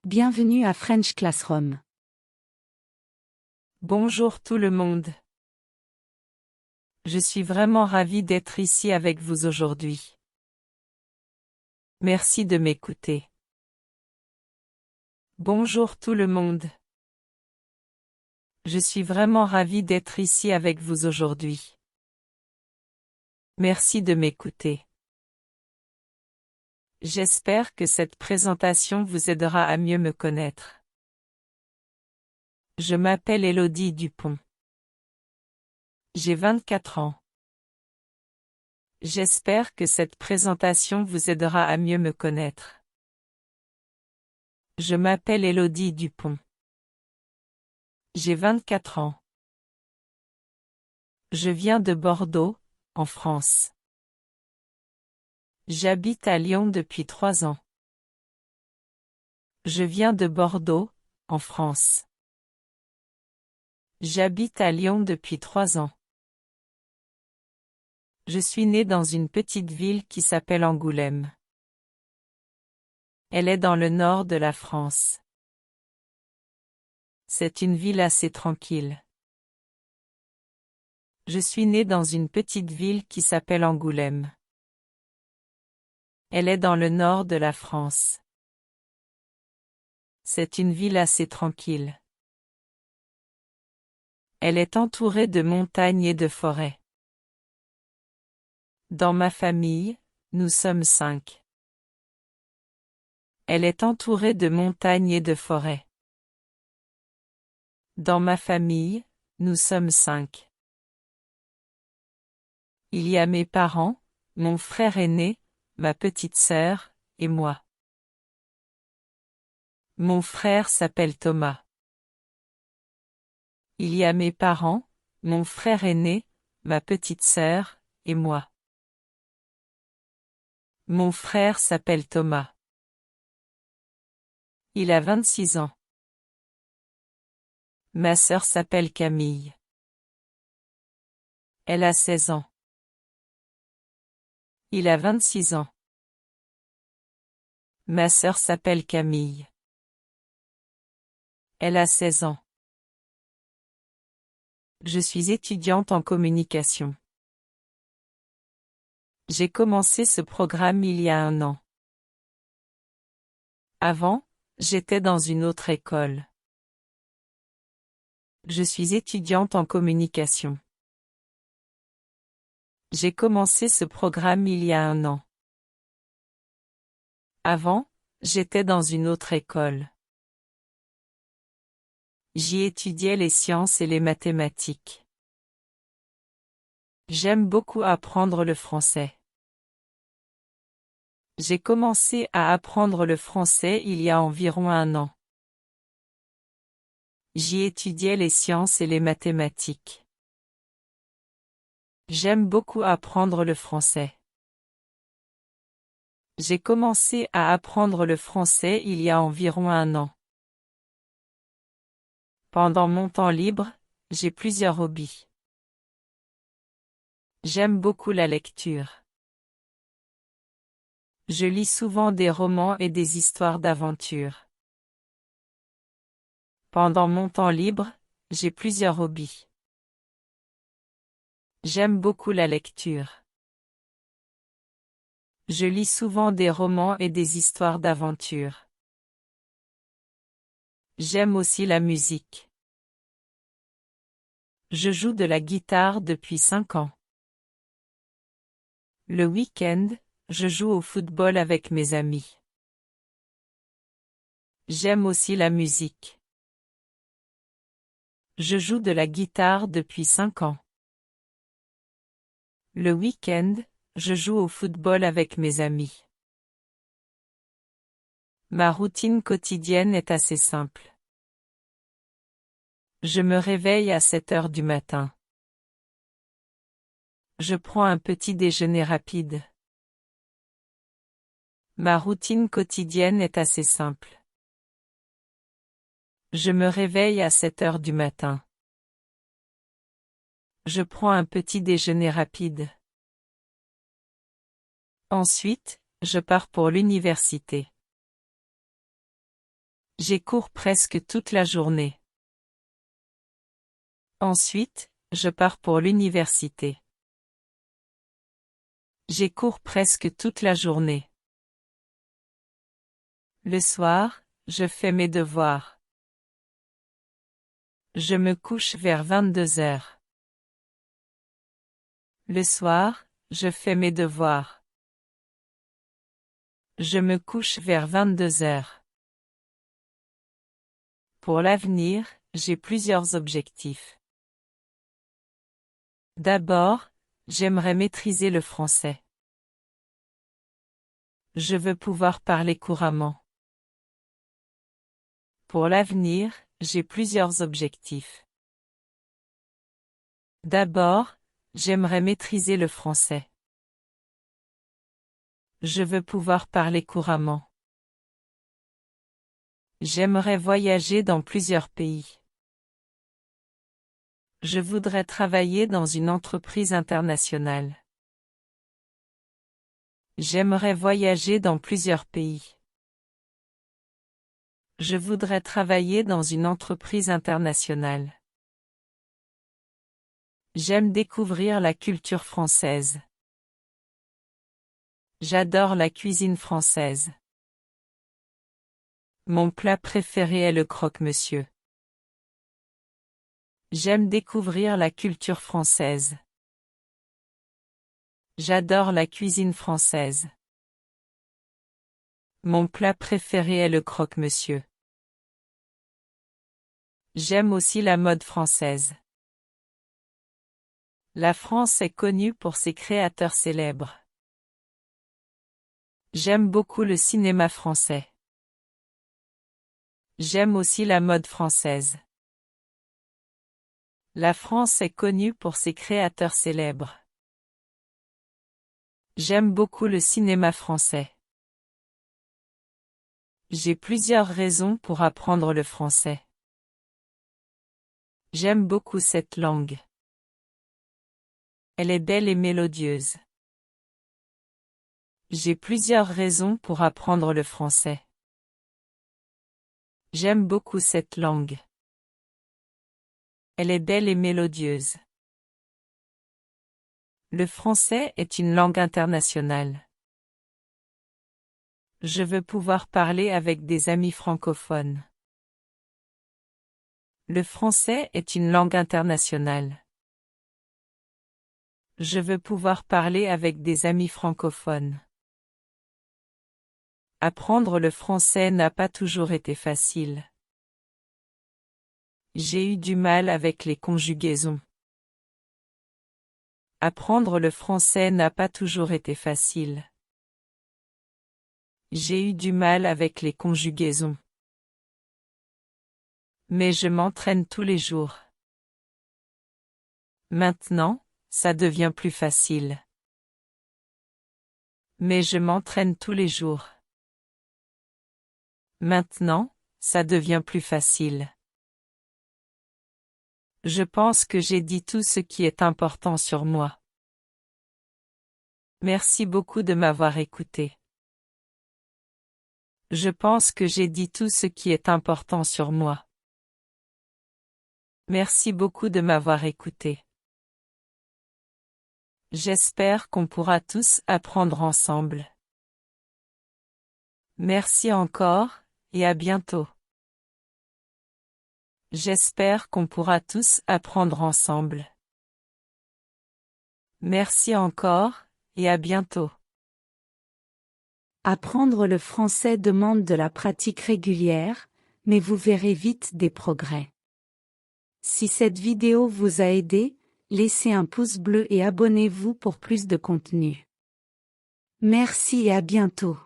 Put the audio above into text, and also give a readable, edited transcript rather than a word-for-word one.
Bienvenue à French Classroom. Bonjour tout le monde. Je suis vraiment ravie d'être ici avec vous aujourd'hui. Merci de m'écouter. Bonjour tout le monde. Je suis vraiment ravie d'être ici avec vous aujourd'hui. Merci de m'écouter. J'espère que cette présentation vous aidera à mieux me connaître. Je m'appelle Élodie Dupont. J'ai 24 ans. J'espère que cette présentation vous aidera à mieux me connaître. Je m'appelle Élodie Dupont. J'ai 24 ans. Je viens de Bordeaux, en France. J'habite à Lyon depuis 3 ans. Je viens de Bordeaux, en France. J'habite à Lyon depuis 3 ans. Je suis née dans une petite ville qui s'appelle Angoulême. Elle est dans le nord de la France. C'est une ville assez tranquille. Je suis née dans une petite ville qui s'appelle Angoulême. Elle est dans le nord de la France. C'est une ville assez tranquille. Elle est entourée de montagnes et de forêts. Dans ma famille, nous sommes 5. Elle est entourée de montagnes et de forêts. Dans ma famille, nous sommes 5. Il y a mes parents, mon frère aîné, ma petite sœur, et moi. Mon frère s'appelle Thomas. Il y a mes parents, mon frère aîné, ma petite sœur, et moi. Mon frère s'appelle Thomas. Il a 26 ans. Ma sœur s'appelle Camille. Elle a 16 ans. Il a 26 ans. Ma sœur s'appelle Camille. Elle a 16 ans. Je suis étudiante en communication. J'ai commencé ce programme il y a 1 an. Avant, j'étais dans une autre école. Je suis étudiante en communication. J'ai commencé ce programme il y a 1 an. Avant, j'étais dans une autre école. J'y étudiais les sciences et les mathématiques. J'aime beaucoup apprendre le français. J'ai commencé à apprendre le français il y a environ 1 an. J'y étudiais les sciences et les mathématiques. J'aime beaucoup apprendre le français. J'ai commencé à apprendre le français il y a environ 1 an. Pendant mon temps libre, j'ai plusieurs hobbies. J'aime beaucoup la lecture. Je lis souvent des romans et des histoires d'aventure. Pendant mon temps libre, j'ai plusieurs hobbies. J'aime beaucoup la lecture. Je lis souvent des romans et des histoires d'aventure. J'aime aussi la musique. Je joue de la guitare depuis 5 ans. Le week-end, je joue au football avec mes amis. J'aime aussi la musique. Je joue de la guitare depuis 5 ans. Le week-end, je joue au football avec mes amis. Ma routine quotidienne est assez simple. Je me réveille à 7 heures du matin. Je prends un petit déjeuner rapide. Ma routine quotidienne est assez simple. Je me réveille à 7 heures du matin. Je prends un petit déjeuner rapide. Ensuite, je pars pour l'université. J'ai cours presque toute la journée. Ensuite, je pars pour l'université. J'ai cours presque toute la journée. Le soir, je fais mes devoirs. Je me couche vers 22 heures. Le soir, je fais mes devoirs. Je me couche vers 22 heures. Pour l'avenir, j'ai plusieurs objectifs. D'abord, j'aimerais maîtriser le français. Je veux pouvoir parler couramment. Pour l'avenir, j'ai plusieurs objectifs. D'abord, j'aimerais maîtriser le français. Je veux pouvoir parler couramment. J'aimerais voyager dans plusieurs pays. Je voudrais travailler dans une entreprise internationale. J'aimerais voyager dans plusieurs pays. Je voudrais travailler dans une entreprise internationale. J'aime découvrir la culture française. J'adore la cuisine française. Mon plat préféré est le croque-monsieur. J'aime découvrir la culture française. J'adore la cuisine française. Mon plat préféré est le croque-monsieur. J'aime aussi la mode française. La France est connue pour ses créateurs célèbres. J'aime beaucoup le cinéma français. J'aime aussi la mode française. La France est connue pour ses créateurs célèbres. J'aime beaucoup le cinéma français. J'ai plusieurs raisons pour apprendre le français. J'aime beaucoup cette langue. Elle est belle et mélodieuse. J'ai plusieurs raisons pour apprendre le français. J'aime beaucoup cette langue. Elle est belle et mélodieuse. Le français est une langue internationale. Je veux pouvoir parler avec des amis francophones. Le français est une langue internationale. Je veux pouvoir parler avec des amis francophones. Apprendre le français n'a pas toujours été facile. J'ai eu du mal avec les conjugaisons. Apprendre le français n'a pas toujours été facile. J'ai eu du mal avec les conjugaisons. Mais je m'entraîne tous les jours. Maintenant, ça devient plus facile. Mais je m'entraîne tous les jours. Maintenant, ça devient plus facile. Je pense que j'ai dit tout ce qui est important sur moi. Merci beaucoup de m'avoir écouté. Je pense que j'ai dit tout ce qui est important sur moi. Merci beaucoup de m'avoir écouté. J'espère qu'on pourra tous apprendre ensemble. Merci encore, et à bientôt. J'espère qu'on pourra tous apprendre ensemble. Merci encore, et à bientôt. Apprendre le français demande de la pratique régulière, mais vous verrez vite des progrès. Si cette vidéo vous a aidé, laissez un pouce bleu et abonnez-vous pour plus de contenu. Merci et à bientôt.